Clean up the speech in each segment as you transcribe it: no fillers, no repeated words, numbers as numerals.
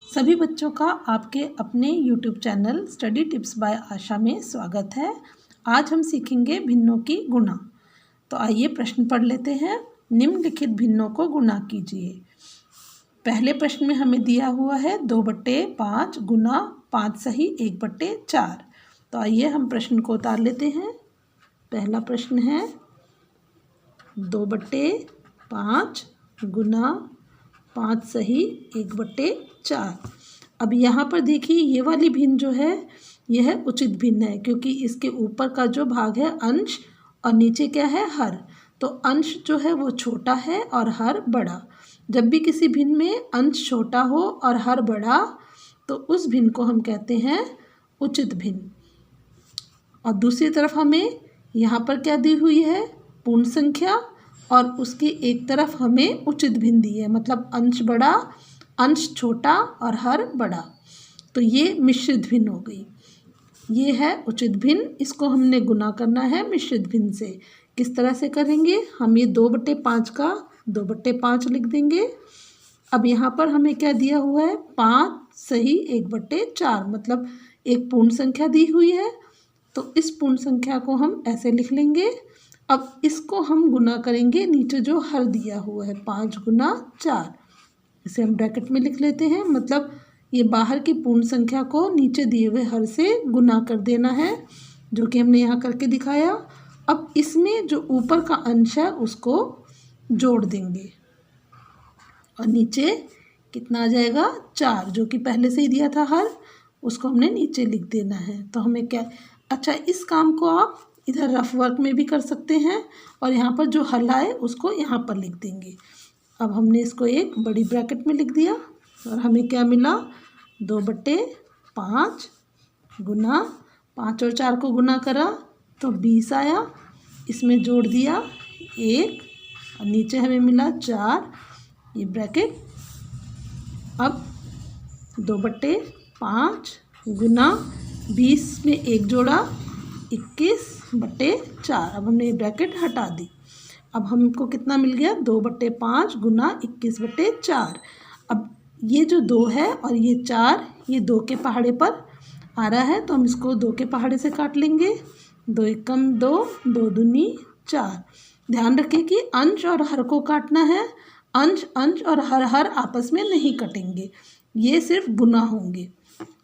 सभी बच्चों का आपके अपने YouTube channel study tips by Asha में स्वागत है। आज हम सीखेंगे भिन्नों की गुणा। तो आइए प्रश्न पढ़ लेते हैं। निम्नलिखित भिन्नों को गुणा कीजिए। पहले प्रश्न में हमें दिया हुआ है 2/5 गुना 5 सही 1/4। तो आइए हम प्रश्न को उतार लेते हैं। पहला प्रश्न है 2/5 गुना 5 सही 1/4। अब यहाँ पर देखिए ये वाली भिन्न जो है यह है उचित भिन्न है, क्योंकि इसके ऊपर का जो भाग है अंश और नीचे क्या है हर। तो अंश जो है वो छोटा है और हर बड़ा। जब भी किसी भिन्न में अंश छोटा हो और हर बड़ा तो उस भिन्न को हम कहते हैं उचित भिन्न। और दूसरी तरफ हमें यहाँ पर क्या दी हुई है पूर्ण संख्या, और उसकी एक तरफ हमें उचित भिन्न दी है, मतलब अंश बड़ा अंश छोटा और हर बड़ा। तो ये मिश्रित भिन्न हो गई। ये है उचित भिन्न, इसको हमने गुना करना है मिश्रित भिन्न से। किस तरह से करेंगे, हम ये 2/5 का 2/5 लिख देंगे। अब यहाँ पर हमें क्या दिया हुआ है 5 सही 1/4, मतलब एक पूर्ण संख्या दी हुई है। तो इस पूर्ण संख्या को हम ऐसे लिख लेंगे। अब इसको हम गुना करेंगे नीचे जो हर दिया हुआ है 5 गुना 4, इसे हम ब्रैकेट में लिख लेते हैं। मतलब ये बाहर की पूर्ण संख्या को नीचे दिए हुए हर से गुना कर देना है, जो कि हमने यहाँ करके दिखाया। अब इसमें जो ऊपर का अंश है उसको जोड़ देंगे और नीचे कितना आ जाएगा 4, जो कि पहले से ही दिया था हर, उसको हमने नीचे लिख देना है। तो हमें क्या, अच्छा इस काम को आप इधर रफ वर्क में भी कर सकते हैं और यहाँ पर जो हल आए उसको यहाँ पर लिख देंगे। अब हमने इसको एक बड़ी ब्रैकेट में लिख दिया और हमें क्या मिला 2/5 गुना 5 और 4 को गुना करा तो 20 आया। इसमें जोड़ दिया 1 और नीचे हमें मिला 4, ये ब्रैकेट। अब 2/5 गुना 20 में 1 जोड़ा 21/4। अब हमने ये ब्रैकेट हटा दी। अब हमको कितना मिल गया 2/5 गुना 21/4। अब ये जो 2 है और ये 4, ये 2 के पहाड़े पर आ रहा है, तो हम इसको 2 के पहाड़े से काट लेंगे। 2 एकम 2, 2 दूनी 4। ध्यान रखें कि अंश और हर को काटना है। अंश अंश और हर हर आपस में नहीं कटेंगे, ये सिर्फ गुना होंगे।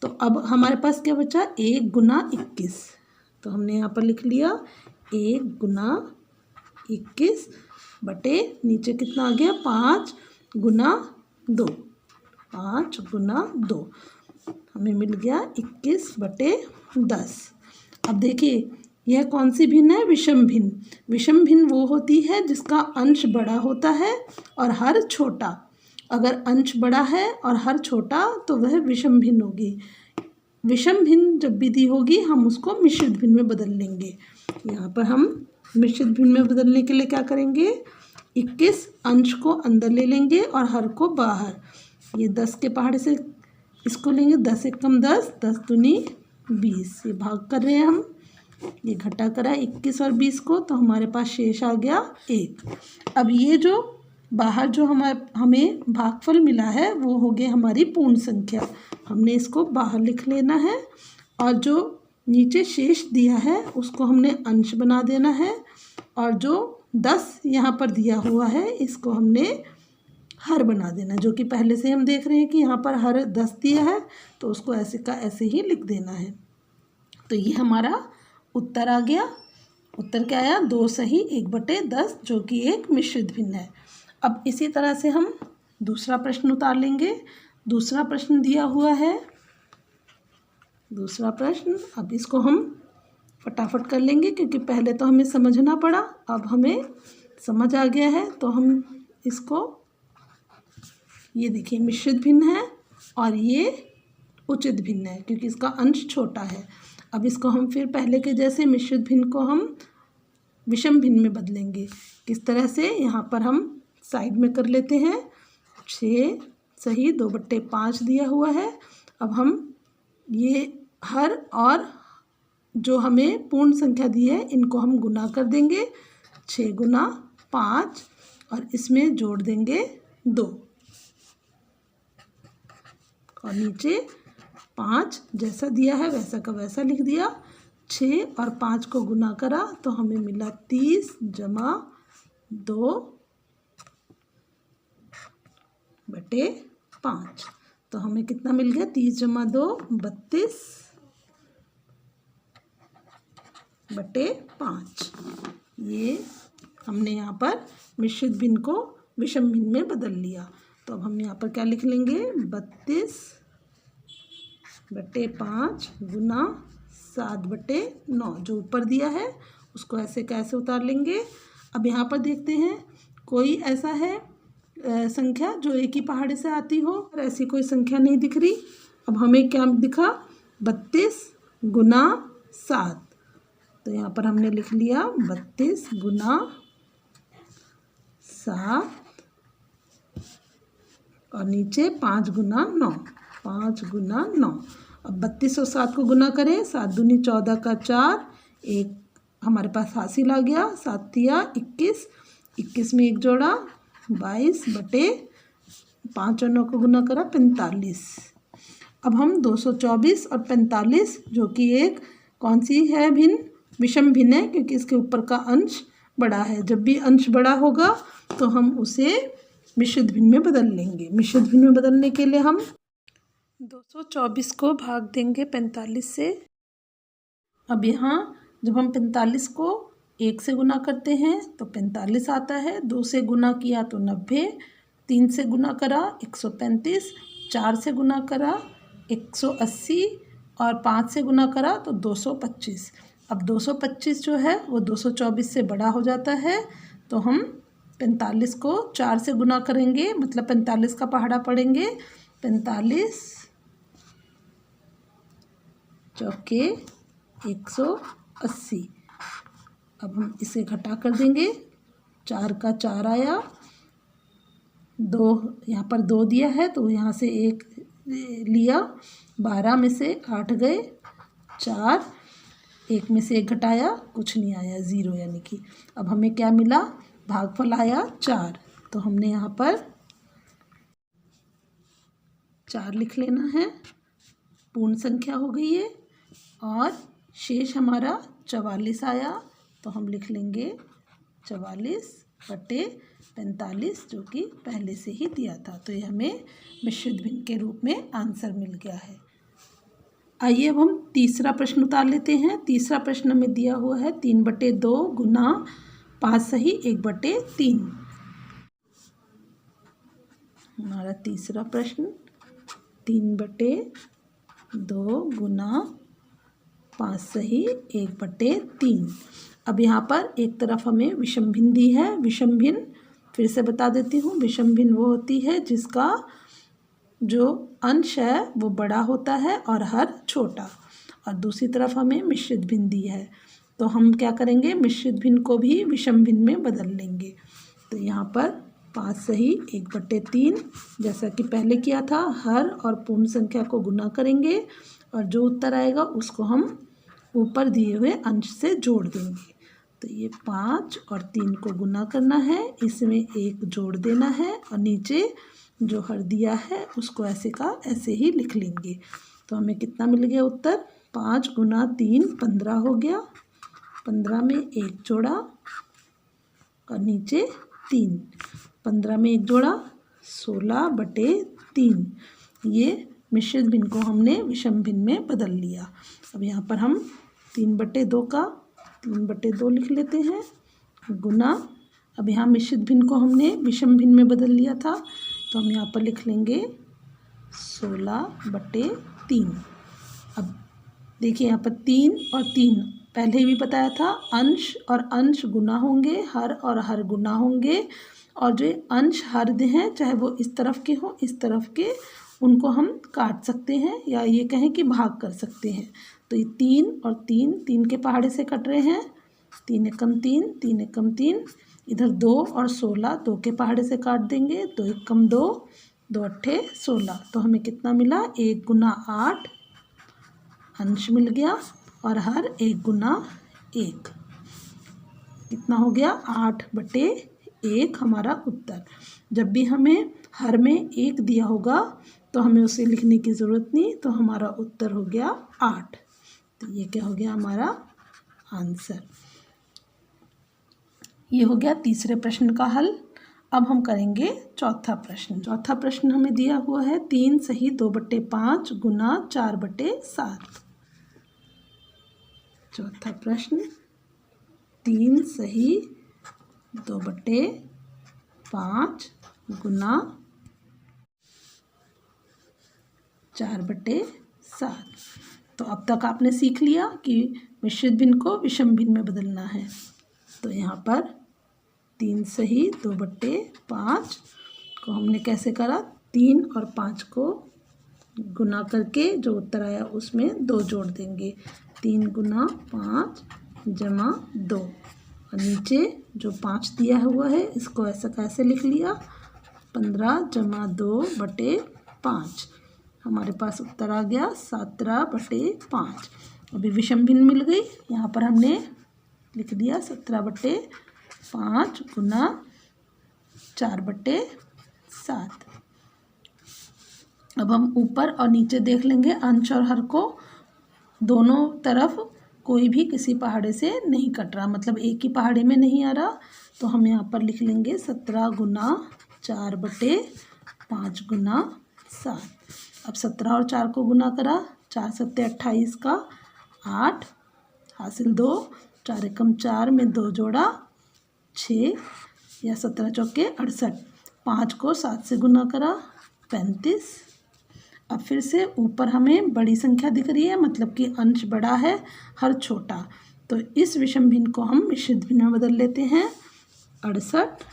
तो अब हमारे पास क्या बचा 1 गुना 21। तो हमने यहाँ पर लिख लिया 1 गुना 21 बटे नीचे कितना आ गया 5 गुना 2, 5 गुना 2 हमें मिल गया 21/10। अब देखिए यह कौन सी भिन्न है, विषम भिन्न। विषम भिन्न वो होती है जिसका अंश बड़ा होता है और हर छोटा। अगर अंश बड़ा है और हर छोटा तो वह विषम भिन्न होगी। विषम भिन्न जब भी दी होगी हम उसको मिश्रित भिन्न में बदल लेंगे। यहाँ पर हम मिश्रित भिन्न में बदलने के लिए क्या करेंगे 21 अंश को अंदर ले लेंगे और हर को बाहर। ये 10 के पहाड़े से इसको लेंगे, 10 एकम 10, 10 दूनी 20। ये भाग कर रहे हैं हम, ये घटा करा 21 और 20 को, तो हमारे पास शेष आ गया 1। अब ये जो बाहर जो हमें भागफल मिला है वो हो गई हमारी पूर्ण संख्या, हमने इसको बाहर लिख लेना है। और जो नीचे शेष दिया है उसको हमने अंश बना देना है, और जो 10 यहाँ पर दिया हुआ है इसको हमने हर बना देना, जो कि पहले से हम देख रहे हैं कि यहाँ पर हर 10 दिया है तो उसको ऐसे का ऐसे ही लिख देना है। तो ये हमारा उत्तर आ गया। उत्तर क्या आया 2 सही 1/10, जो कि एक मिश्रित भिन्न है। अब इसी तरह से हम दूसरा प्रश्न उतार लेंगे। दूसरा प्रश्न दिया हुआ है, दूसरा प्रश्न। अब इसको हम फटाफट कर लेंगे क्योंकि पहले तो हमें समझना पड़ा, अब हमें समझ आ गया है। तो हम इसको, ये देखिए मिश्रित भिन्न है और ये उचित भिन्न है क्योंकि इसका अंश छोटा है। अब इसको हम फिर पहले के जैसे मिश्रित भिन्न को हम विषम भिन्न में बदलेंगे। किस तरह से, यहाँ पर हम साइड में कर लेते हैं। 6 सही 2/5 दिया हुआ है। अब हम ये हर और जो हमें पूर्ण संख्या दी है इनको हम गुना कर देंगे, 6 गुना 5, और इसमें जोड़ देंगे 2। और नीचे 5 जैसा दिया है वैसा का वैसा लिख दिया। 6 और 5 को गुना करा तो हमें मिला 30 जमा 2/5। तो हमें कितना मिल गया? 30 जमा 2 32/5। ये हमने यहाँ पर मिश्रित भिन्न को विषम भिन्न में बदल लिया। तो अब हम यहाँ पर क्या लिख लेंगे? 32/5 गुना 7/9 जो ऊपर दिया है उसको ऐसे कैसे उतार लेंगे। अब यहाँ पर देखते हैं कोई ऐसा है संख्या जो एक ही पहाड़े से आती हो, और ऐसी कोई संख्या नहीं दिख रही। अब हमें क्या दिखा? 32 गुना 7। तो यहाँ पर हमने लिख लिया 32 गुना 7 और नीचे 5 गुना 9। 5 गुना 9। अब 32 और 7 को गुना करें। 7 दूनी 14 का 4, एक हमारे पास हासिल आ गया। 7 तिया 21, 21 में एक जोड़ा 22/5 और 9 को गुना करा 45। अब हम 224 और 45 जो कि एक कौन सी है? भिन्न, विषम भिन्न है, क्योंकि इसके ऊपर का अंश बड़ा है। जब भी अंश बड़ा होगा तो हम उसे मिश्रित भिन्न में बदल लेंगे। मिश्रित भिन्न में बदलने के लिए हम 224 को भाग देंगे 45 से। अब यहाँ जब हम 45 को 1 से गुना करते हैं तो 45 आता है। 2 से गुना किया तो 90, 3 से गुना करा 135, 4 से गुना करा 180 और 5 से गुना करा तो 225। अब 225 जो है वो 224 से बड़ा हो जाता है, तो हम 45 को 4 से गुना करेंगे, मतलब 45 का पहाड़ा पढ़ेंगे। 45 चौके 180। अब हम इसे घटा कर देंगे। 4 का 4 आया, 2 यहाँ पर 2 दिया है तो यहाँ से 1 लिया। 12 में से 8 गए, 4, 1 में से 1 घटाया, कुछ नहीं आया, 0 यानी कि। अब हमें क्या मिला? भागफल आया 4। तो हमने यहाँ पर 4 लिख लेना है। पूर्ण संख्या हो गई है और शेष हमारा 44 आया, तो हम लिख लेंगे 44/45 जो कि पहले से ही दिया था। तो ये हमें मिश्रित भिन्न के रूप में आंसर मिल गया है। आइए अब हम तीसरा प्रश्न उतार लेते हैं। तीसरा प्रश्न में दिया हुआ है 3/2 गुना 5 सही 1/3। हमारा तीसरा प्रश्न 3/2 गुना 5 सही 1/3। अब यहाँ पर एक तरफ हमें विषम भिन्न दी है। विषम भिन्न फिर से बता देती हूँ। विषम भिन्न वो होती है जिसका जो अंश है वो बड़ा होता है और हर छोटा। और दूसरी तरफ हमें मिश्रित भिन्न दी है, तो हम क्या करेंगे? मिश्रित भिन्न को भी विषम भिन्न में बदल लेंगे। तो यहाँ पर 5 सही 1/3 जैसा कि पहले किया था, हर और पूर्ण संख्या को गुना करेंगे और जो उत्तर आएगा उसको हम ऊपर दिए हुए अंश से जोड़ देंगे। तो ये 5 और 3 को गुना करना है, इसमें 1 जोड़ देना है और नीचे जो हर दिया है उसको ऐसे का ऐसे ही लिख लेंगे। तो हमें कितना मिल गया उत्तर? 5 गुना 3 15 हो गया। 15 में 1 जोड़ा और नीचे 3। 15 में 1 जोड़ा 16/3। ये मिश्रित भिन्न को हमने विषम भिन्न में बदल लिया। अब यहाँ पर हम 3/2 का 3/2 लिख लेते हैं गुना। अब यहाँ मिश्रित भिन्न को हमने विषम भिन्न में बदल लिया था, तो हम यहाँ पर लिख लेंगे 16/3। अब देखिए यहाँ पर 3 और 3 पहले भी बताया था, अंश और अंश गुना होंगे, हर और हर गुना होंगे। और जो अंश हर हैं चाहे वो इस तरफ के हों इस तरफ के, उनको हम काट सकते हैं या ये कहें कि भाग कर सकते हैं। तो ये 3 और 3 के पहाड़े से कट रहे हैं। 3 एकम 3, 3 एकम 3। इधर 2 और 16 2 के पहाड़े से काट देंगे। 2 एकम 2, 2 अट्ठे 16। तो हमें कितना मिला? 1 गुना 8 अंश मिल गया और हर 1 गुना 1 कितना हो गया? 8/1 हमारा उत्तर। जब भी हमें हर में 1 दिया होगा तो हमें उसे लिखने की ज़रूरत नहीं, तो हमारा उत्तर हो गया 8। तो ये क्या हो गया हमारा आंसर। ये हो गया तीसरे प्रश्न का हल। अब हम करेंगे चौथा प्रश्न। चौथा प्रश्न हमें दिया हुआ है 3 सही 2/5 गुना 4/7। चौथा प्रश्न 3 सही 2/5 गुना 4/7। तो अब तक आपने सीख लिया कि मिश्रित भिन्न को विषम भिन्न में बदलना है। तो यहाँ पर 3 सही 2/5 को हमने कैसे करा, 3 और 5 को गुना करके जो उत्तर आया उसमें 2 जोड़ देंगे। 3 गुना 5 जमा 2, और नीचे जो 5 दिया हुआ है इसको ऐसा कैसे लिख लिया, 15 जमा 2/5। हमारे पास उत्तर आ गया 17/5। अभी विषम भिन्न मिल गई, यहाँ पर हमने लिख दिया 17/5 गुना 4/7। अब हम ऊपर और नीचे देख लेंगे अंश और हर को। दोनों तरफ कोई भी किसी पहाड़े से नहीं कट रहा, मतलब एक ही पहाड़े में नहीं आ रहा, तो हम यहाँ पर लिख लेंगे 17 गुना 4/5 गुना 7। अब 17 और 4 को गुना करा, 4 सत्ते 28 का 8 हासिल 2, 4 एकम 4 में 2 जोड़ा 6 या 17 चौके 68। 5 को 7 से गुना करा 35। अब फिर से ऊपर हमें बड़ी संख्या दिख रही है, मतलब कि अंश बड़ा है हर छोटा, तो इस विषम भिन्न को हम मिश्रित भिन्न में बदल लेते हैं। 68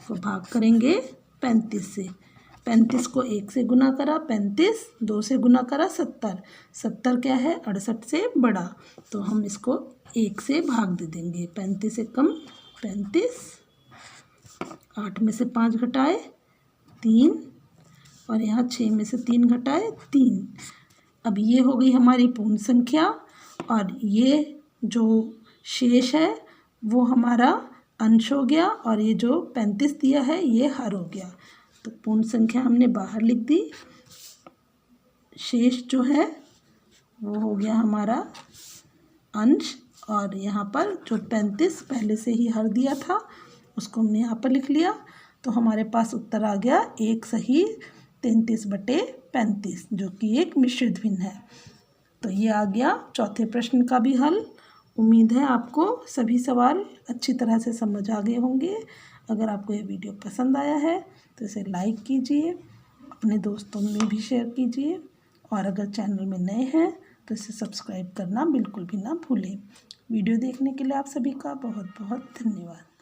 को भाग करेंगे 35 से, 35 को 1 से गुना करा 35, 2 से गुना करा 70, 70 क्या है 68 से बड़ा, तो हम इसको 1 से भाग दे देंगे। 35 एकम 35, 8 में से 5 घटाए 3, और यहाँ 6 में से 3 घटाए 3। अब ये हो गई हमारी पूर्ण संख्या, और ये जो शेष है वो हमारा अंश हो गया, और ये जो 35 दिया है ये हर हो गया। तो पूर्ण संख्या हमने बाहर लिख दी, शेष जो है वो हो गया हमारा अंश, और यहाँ पर जो 35 पहले से ही हर दिया था उसको हमने यहाँ पर लिख लिया। तो हमारे पास उत्तर आ गया 1 सही 33/35, जो कि एक मिश्रित भिन्न है। तो ये आ गया चौथे प्रश्न का भी हल। उम्मीद है आपको सभी सवाल अच्छी तरह से समझ आ गए होंगे। अगर आपको ये वीडियो पसंद आया है तो इसे लाइक कीजिए, अपने दोस्तों में भी शेयर कीजिए, और अगर चैनल में नए हैं तो इसे सब्सक्राइब करना बिल्कुल भी ना भूलें। वीडियो देखने के लिए आप सभी का बहुत बहुत धन्यवाद।